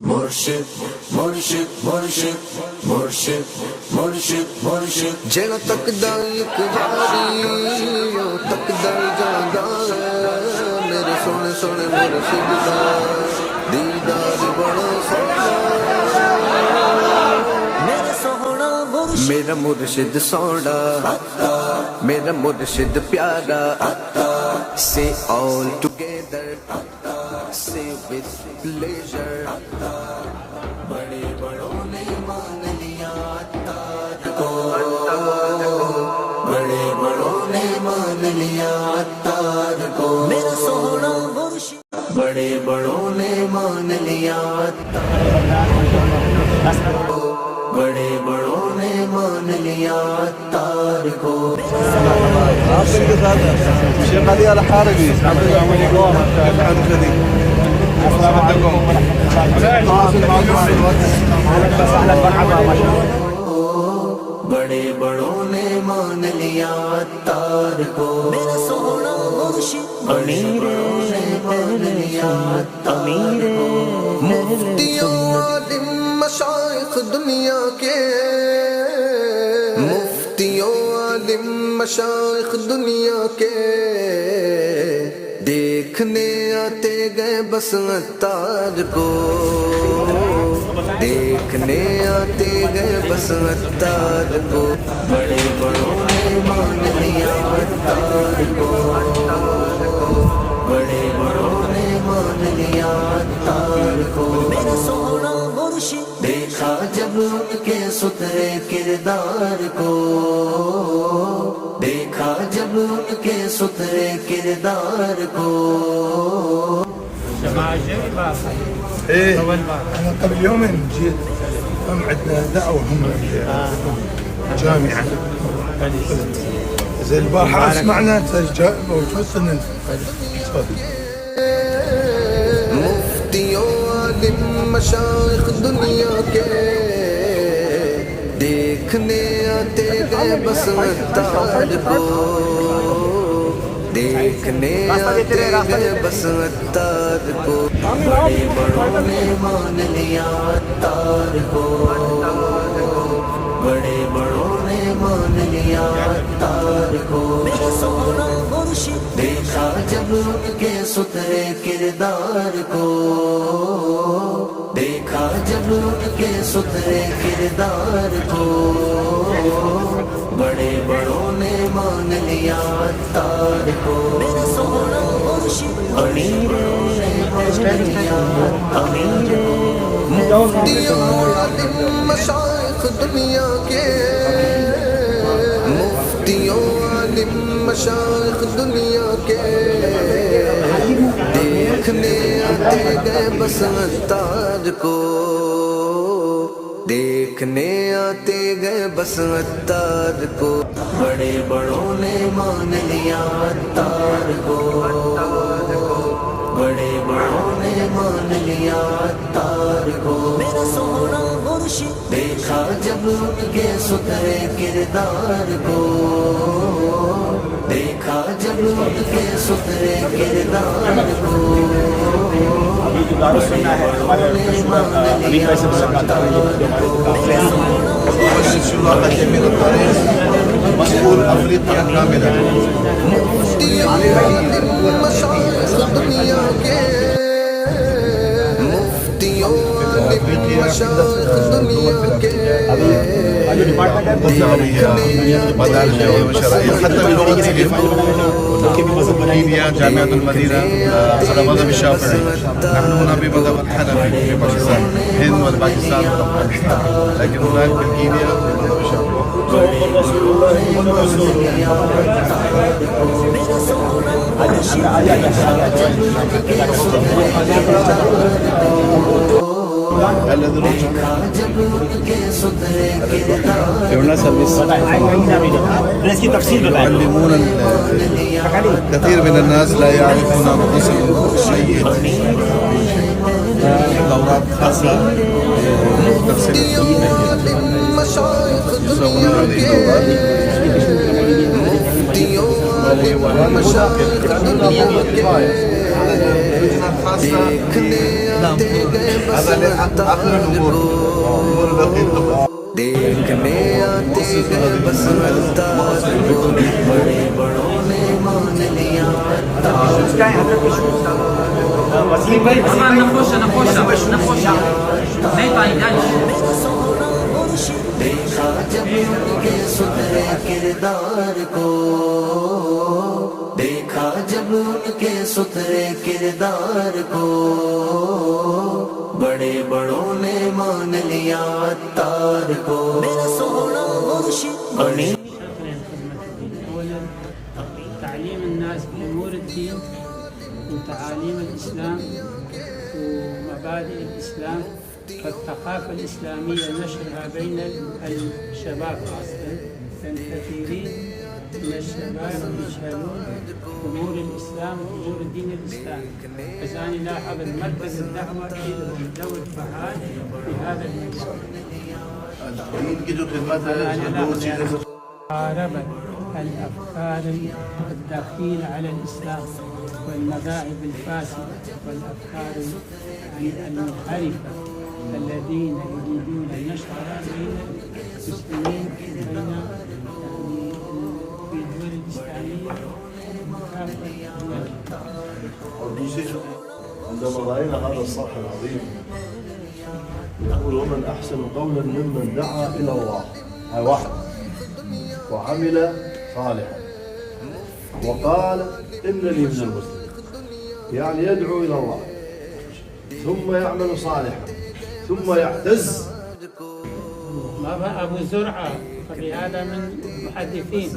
مرشد مرشد مرشد مرشد مرشد مرشد جڑا تکدا ایک باری او تکدا جاندا میرے سونے سونے مرشد دا دیدار بڑا سونا میرا سونا مرشد میرا مرشد سونا میرا مرشد پیارا say all together say with pleasure بڑے بڑوں نے مان لیا اتار کو بڑے بڑوں نے مان لیا اتار کو میرا سونا مرشد بڑے بڑوں نے مان لیا اتار کو بڑے بڑوں نے مان لیا اتار کو آپ ان کے ساتھ شیخ علی الحاربی السلام علیکم بڑے بڑوں نے مان لیا اتار کو میرا سونا مرشد امیر مان لیا اتار کو مفتیوں عالم مشائخ دنیا کے مفتیوں عالم مشائخ دنیا کے دیکھنے آتے گئے بس اتار کو دیکھنے آتے گئے بس اتار کو بڑے بڑوں نے مان لیا اتار کو بڑے بڑوں نے مان لیا اتار کو میرا سونا مرشد دیکھا جب ان کے ستھرے کردار کو دیکھا جب ان کے ستھرے کردار کو ايه انا قبل يومين جيت هم عندنا دعوه هم الجامعه زي البارحه اسمعنا وتحسن مفتیوں عالم مشائخ دنیا کے دیکھنے آتے گئے بس اتار کو دیکھنے آتے گئے بس اتار کو بڑے بڑوں نے مان لیا اتار کو بڑے بڑوں نے مان لیا اتار کو میرا سونا مرشد دیکھا جب ان کے ستھرے کردار کو دیکھا جب ان کے ستھرے کردار کو بڑے بڑوں نے مان لیا اتار کو میرا سونا مرشد امیر مان لیا امیر مفتیوں عالم مشائخ دنیا کے مفتیوں عالم مشائخ دنیا کے دیکھنے آتے گئے بس اتار کو دیکھنے آتے گئے بس اتار کو بڑے بڑوں نے مان لیا اتار کو بڑے بڑوں نے مان لیا اتار کو میرا سونا مرشد دیکھا جب ان کے ستھرے کردار کو دیکھا جب ان کے ستھرے کردار کو مسؤول افريقيا كامله مفتیوں عالم مشائخ دنیا کے مفتیوں عالم مشائخ دنیا کے مدارس وشرائع حتى بلغة ليبيا جامعة المدينة على مذهب الشافعي نحن هنا بمذهب الحنفي في باكستان الهند والباكستان والافغانستان لكن هناك في كينيا بمذهب الشافعي يعلمون كثير من الناس لا يعرفون القسم الجيد دورات خاصة تفسير مشائخ دنیا کے مفتیوں عالم مشائخ دنیا کے خاصة هذا آخر الأمور الباقي دیکھنے آتے گئے بس اتار کو بڑے بڑوں نے مان لیا دیکھا جب ان کے ستھرے کردار کو دیکھا جب ان کے ستھرے کردار کو بڑے بڑوں نے مان لیا عطار کو میرا سونا مرشد بڑی تعليم الناس بأمور الدين وتعاليم الإسلام ومبادئ الإسلام والثقافة الإسلامية نشرها بين الشباب خاصة لأن كثيرين من الشباب يجهلون أمور الإسلام وأمور الدين الإسلامي فأنا لاحظ المركز الدعوة لهم دور فعال في هذا المجال. الدين کی جو خدمت ہے دو چیزیں محاربة الأفكار الدخيلة على الإسلام والمذاهب الفاسدة والأفكار المنحرفة الذين يريدون نشرها بين المسلمين بين في الدول الإسلامية وكافة الدول. عندما رأينا هذا الصرح العظيم يقول ومن أحسن قولا ممن دعا إلى الله هاي واحد وعمل صالحا وقال إنني من المسلمين يعني يدعو إلى الله ثم يعمل صالحا ثم يعتز. أبو زرعة فبهذا من المحدثين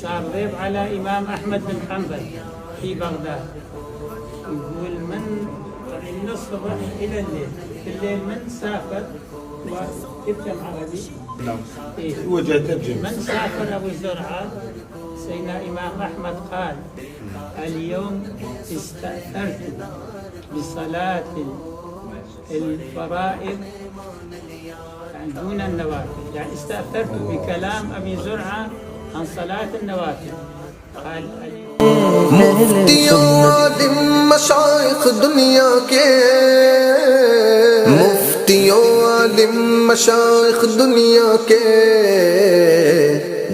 صار ضيف على إمام أحمد بن حنبل في بغداد يقول من الصبح إلى الليل في الليل من سافر ويفهم عربي وجه ترجمة من سافر أبو زرعة سيدنا إمام أحمد قال اليوم استأثرت بصلاة الفرائض يعني دون النوافل يعني استأثرت بكلام أبي زرعة عن صلاة النوافل قال مفتیوں عالم مشائخ دنیا کے مفتیوں عالم مشائخ دنیا کے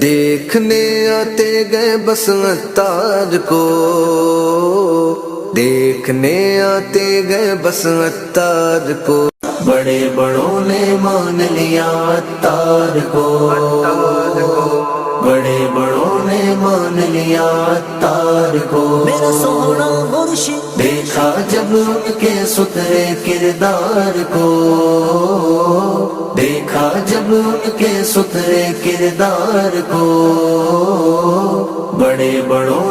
دیکھنے آتے گئے بس عطار کو دیکھنے آتے گئے بس عطار کو بڑے بڑوں نے مان لیا عطار کو بڑے بڑوں نے مان لیا عطار کو میرا سونا مرشد دیکھا جب ان کے ستھرے کردار کو دیکھا جب ان کے ستھرے کردار کو بڑے بڑوں